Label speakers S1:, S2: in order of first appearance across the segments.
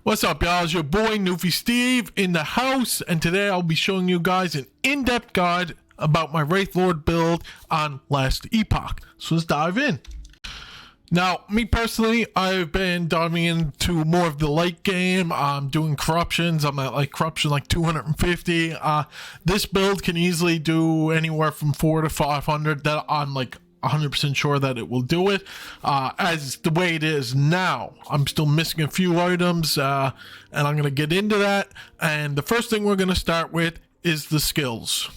S1: What's up, y'all? It's your boy Newfie Steve in the house, and today I'll be showing you guys an in-depth guide about my Wraithlord build on Last Epoch. So let's dive in. Now, me personally, I've been diving into more of the late game. I'm doing corruptions. I'm at like corruption like 250. This build can easily do anywhere from 400 to 500. That I'm like 100% sure that it will do it. As the way it is now, I'm still missing a few items, and I'm going to get into that. And the first thing we're going to start with is the skills.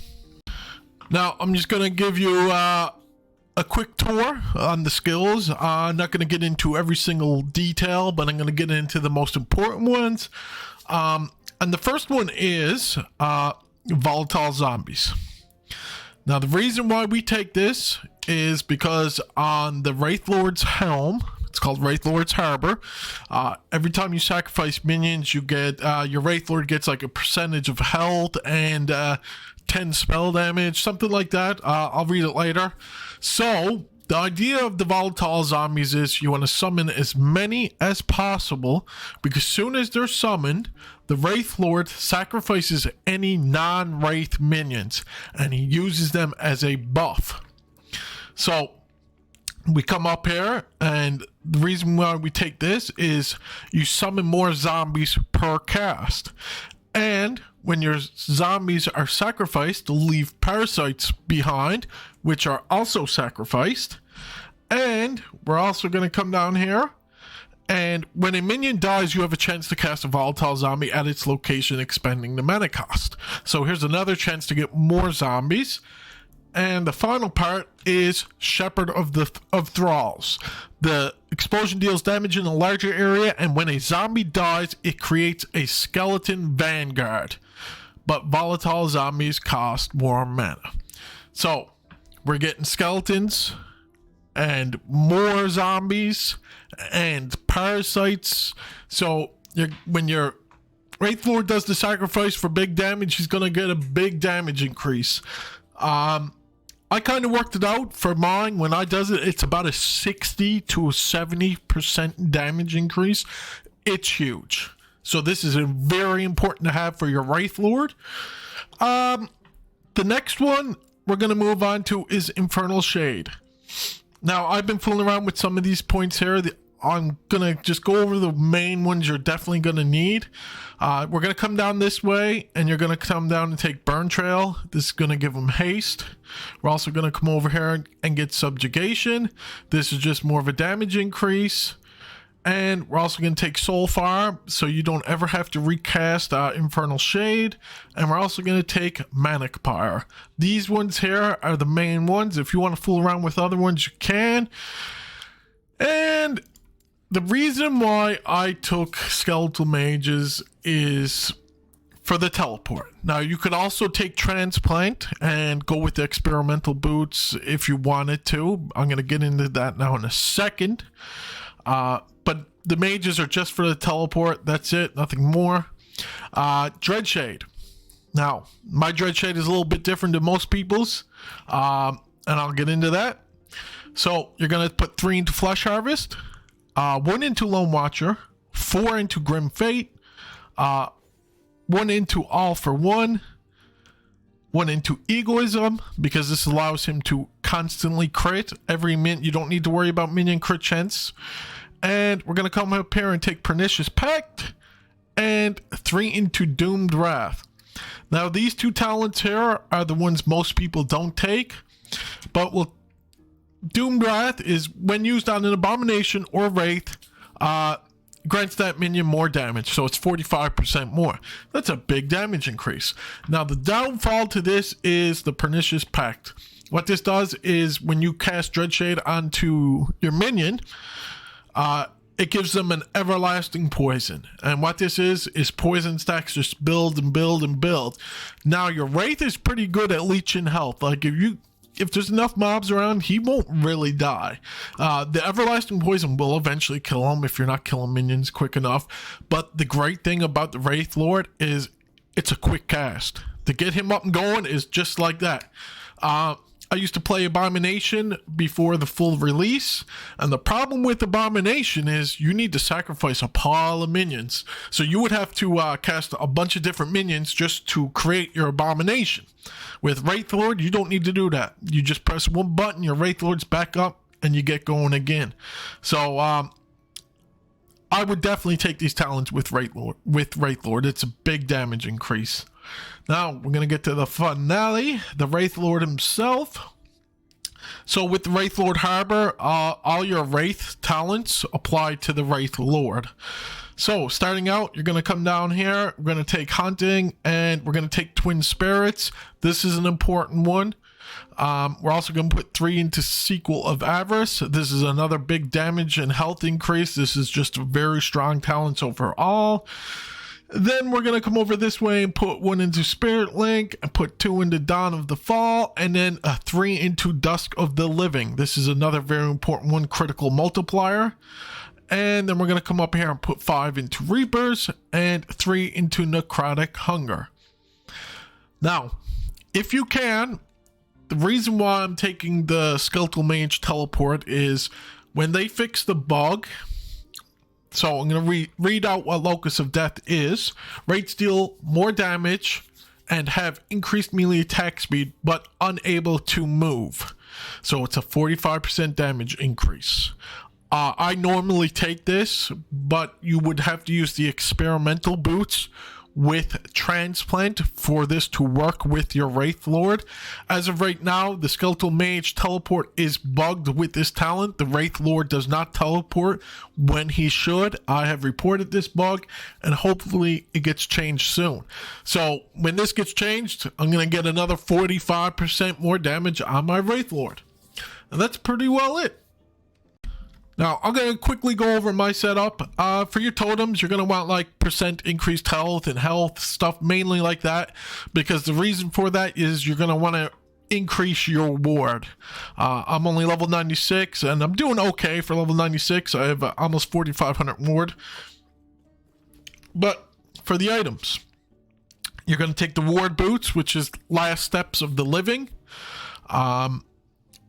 S1: Now, I'm just going to give you a quick tour on the skills. I'm not going to get into every single detail, but I'm going to get into the most important ones. And the first one is volatile zombies. Now, the reason why we take this is because on the Wraithlord's helm, it's called Wraithlord's Harbor, every time you sacrifice minions, you get your Wraithlord gets like a percentage of health and 10 spell damage, something like that. I'll read it later. So the idea of the volatile zombies is you want to summon as many as possible, because as soon as they're summoned, the Wraithlord sacrifices any non-Wraith minions and he uses them as a buff. So we come up here, and the reason why we take this is you summon more zombies per cast. And when your zombies are sacrificed, they'll leave parasites behind, which are also sacrificed. And we're also going to come down here, and when a minion dies, you have a chance to cast a volatile zombie at its location, expending the mana cost. So here's another chance to get more zombies. And the final part is Shepherd of Thralls. The explosion deals damage in a larger area, and when a zombie dies, it creates a skeleton vanguard. But volatile zombies cost more mana. So we're getting skeletons and more zombies and parasites. So when your Wraithlord does the sacrifice for big damage, he's going to get a big damage increase. I kind of worked it out for mine. When I does it, it's about a 60 to 70% damage increase. It's huge. So this is very important to have for your Wraithlord. The next one we're going to move on to is Infernal Shade. Now, I've been fooling around with some of these points here. I'm going to just go over the main ones you're definitely going to need. We're going to come down this way, and you're going to come down and take Burn Trail. This is going to give them haste. We're also going to come over here and get Subjugation. This is just more of a damage increase. And we're also going to take Soulfire, so you don't ever have to recast Infernal Shade. And we're also going to take Manic Pyre. These ones here are the main ones. If you want to fool around with other ones, you can. And the reason why I took Skeletal Mages is for the teleport. Now, you could also take Transplant and go with the Experimental Boots if you wanted to. I'm going to get into that now in a second. But the mages are just for the teleport. That's it. Nothing more. Dreadshade. Now, my Dreadshade is a little bit different than most people's. And I'll get into that. So you're going to put 3 into Flesh Harvest, 1 into Lone Watcher, 4 into Grim Fate, 1 into All for One, 1 into Egoism, because this allows him to constantly crit every min. You don't need to worry about minion crit chance. And we're going to come up here and take Pernicious Pact, and 3 into Doomed Wrath. Now, these two talents here are the ones most people don't take, but Doomed Wrath is when used on an abomination or wraith, grants that minion more damage, so it's 45% more. That's a big damage increase. Now, the downfall to this is the Pernicious Pact. What this does is when you cast Dreadshade onto your minion, it gives them an everlasting poison. And what this is poison stacks just build and build and build. Now, your wraith is pretty good at leeching health. Like, if there's enough mobs around, he won't really die. The everlasting poison will eventually kill him if you're not killing minions quick enough. But the great thing about the Wraithlord is it's a quick cast. To get him up and going is just like that. I used to play Abomination before the full release, and the problem with Abomination is you need to sacrifice a pile of minions. So you would have to cast a bunch of different minions just to create your Abomination. With Wraithlord, you don't need to do that. You just press one button, your Wraithlord's back up, and you get going again. So I would definitely take these talents with Wraithlord. It's a big damage increase. Now, we're going to get to the finale, the Wraithlord himself. So with the Wraithlord Harbor, all your Wraith talents apply to the Wraithlord. So, starting out, you're going to come down here, we're going to take Hunting, and we're going to take Twin Spirits. This is an important one. We're also going to put 3 into Sequel of Avarice. This is another big damage and health increase. This is just a very strong talents overall. Then we're going to come over this way and put 1 into Spirit Link, and put 2 into Dawn of the Fall, and then 3 into Dusk of the Living. This is another very important one, critical multiplier. And then we're going to come up here and put 5 into Reapers, and 3 into Necrotic Hunger. Now, if you can, the reason why I'm taking the Skeletal Mage Teleport is when they fix the bug. So I'm going to read out what Locus of Death is. Wraiths deal more damage and have increased melee attack speed, but unable to move. So it's a 45% damage increase. I normally take this, but you would have to use the experimental boots with Transplant for this to work with your Wraithlord. As of right now, the Skeletal Mage Teleport is bugged with this talent. The Wraithlord does not teleport when he should. I have reported this bug, and hopefully it gets changed soon. So when this gets changed, I'm going to get another 45% more damage on my Wraithlord. And that's pretty well it. Now, I'm going to quickly go over my setup. For your totems, you're going to want like percent increased health and health stuff, mainly like that, because the reason for that is you're going to want to increase your ward. I'm only level 96, and I'm doing okay for level 96. I have almost 4,500 ward. But for the items, you're going to take the ward boots, which is Last Steps of the Living.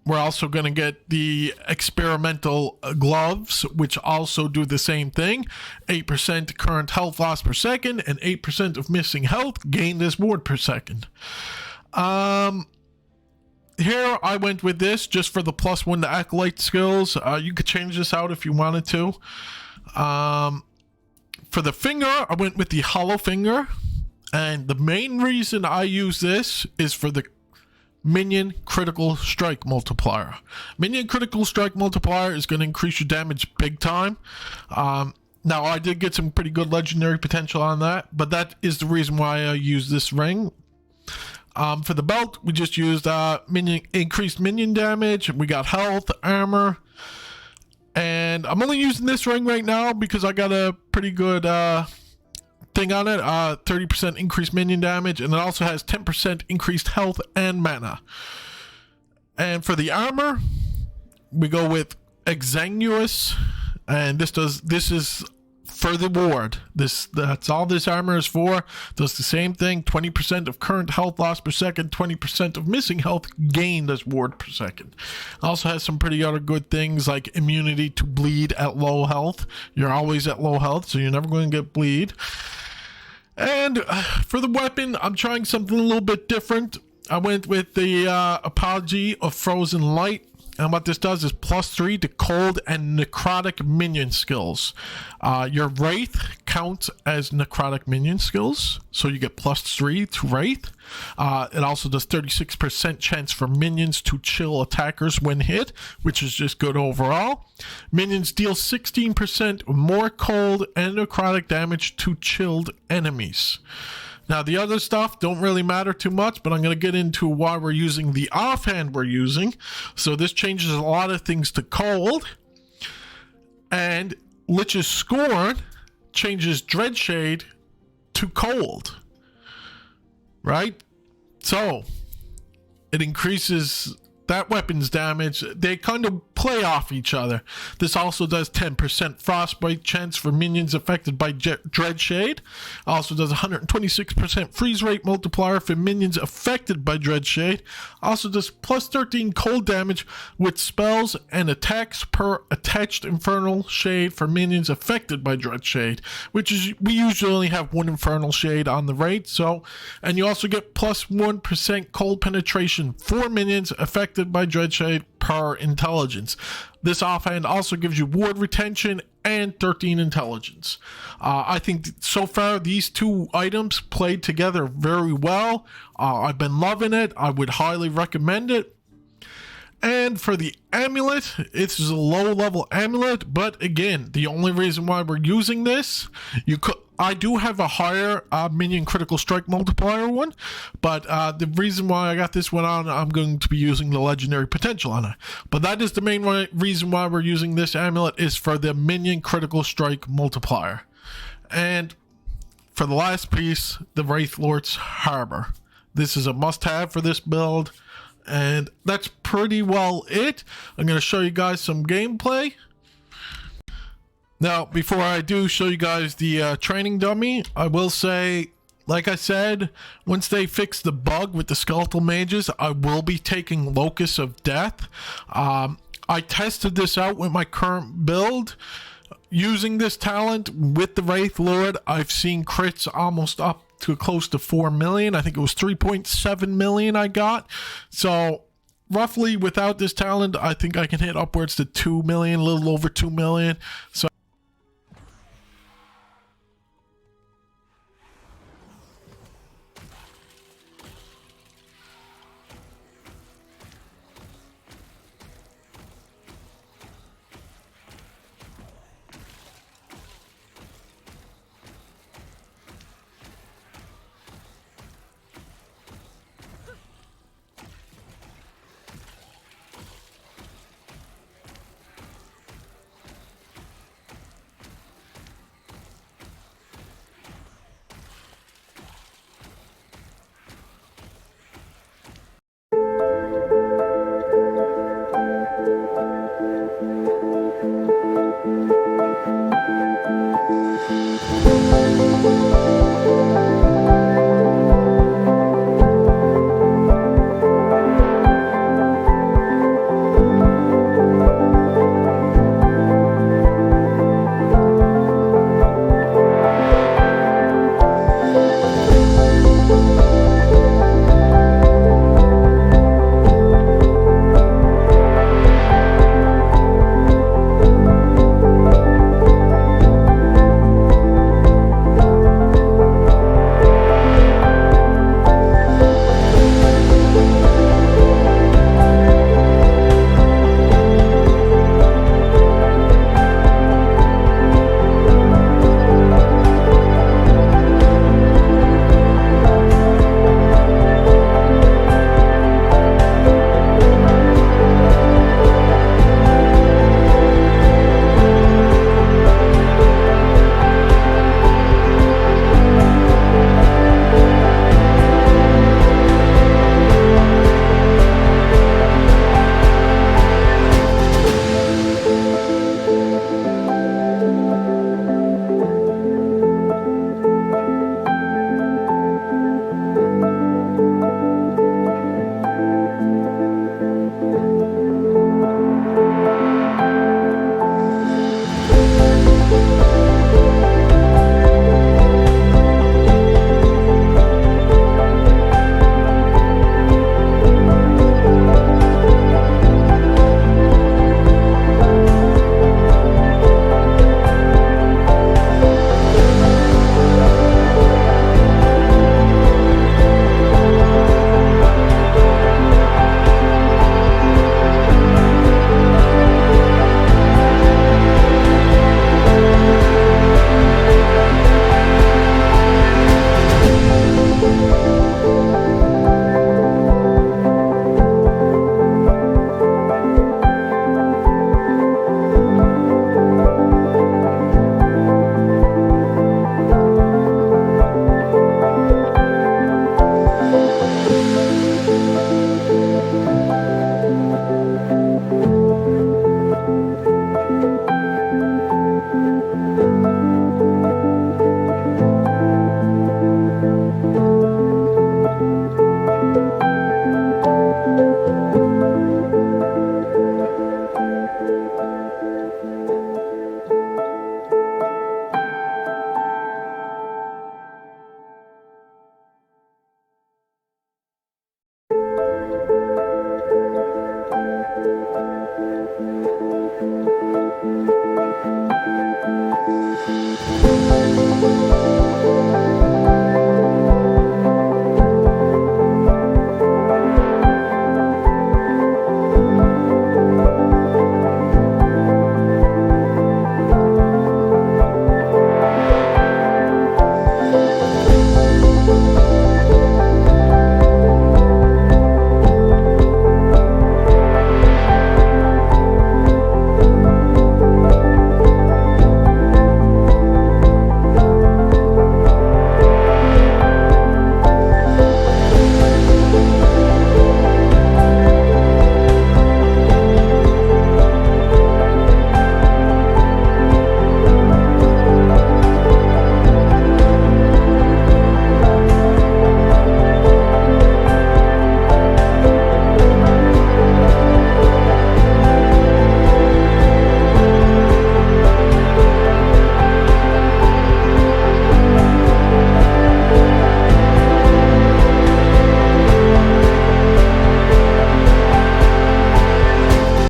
S1: We're also going to get the experimental gloves, which also do the same thing. 8% current health loss per second and 8% of missing health gained as ward per second. Here I went with this just for the +1 to Acolyte skills. You could change this out if you wanted to. For the finger, I went with the Hollow Finger. And the main reason I use this is for the Minion Critical Strike Multiplier. Minion Critical Strike Multiplier is going to increase your damage big time. Now, I did get some pretty good legendary potential on that, but that is the reason why I use this ring. For the belt, we just used increased minion damage. We got health, armor, and I'm only using this ring right now because I got a pretty good thing on it, 30% increased minion damage, and it also has 10% increased health and mana. And for the armor, we go with Exiguous, and this is for the ward. That's all this armor is for. Does the same thing. 20% of current health loss per second, 20% of missing health gained as ward per second. Also has some pretty other good things like immunity to bleed at low health. You're always at low health, so you're never going to get bleed. And for the weapon, I'm trying something a little bit different. I went with the Apology of Frozen Light. And what this does is +3 to cold and necrotic minion skills. Your Wraith counts as necrotic minion skills, so you get +3 to Wraith. It also does 36% chance for minions to chill attackers when hit, which is just good overall. Minions deal 16% more cold and necrotic damage to chilled enemies. Now, the other stuff don't really matter too much, but I'm going to get into why we're using the offhand we're using. So this changes a lot of things to cold. And Lich's Scorn changes Dreadshade to cold. Right? So, it increases that weapon's damage. They kind of play off each other. This also does 10% frostbite chance for minions affected by Dread Shade. Also does 126% freeze rate multiplier for minions affected by Dread Shade. Also does plus 13 cold damage with spells and attacks per attached infernal shade for minions affected by Dread Shade, which is, we usually only have one infernal shade on the raid. So, and you also get plus 1% cold penetration for minions affected by Dread Shade per intelligence. This offhand also gives you ward retention and 13 intelligence. I think so far these two items played together very well. I've been loving it. I would highly recommend it. And for the amulet, it's a low level amulet, but again, the only reason why we're using this, I do have a higher minion critical strike multiplier one, but the reason why I got this one on, I'm going to be using the legendary potential on it. But that is the main reason why we're using this amulet, is for the minion critical strike multiplier. And for the last piece, the Wraithlord's Harbor. This is a must-have for this build. And that's pretty well it. I'm going to show you guys some gameplay. Now, before I do show you guys the training dummy, I will say, like I said, once they fix the bug with the skeletal mages, I will be taking Locus of Death. I tested this out with my current build. Using this talent with the Wraithlord, I've seen crits almost up to close to 4 million. I think it was 3.7 million I got. So roughly without this talent, I think I can hit upwards to 2 million, a little over 2 million. So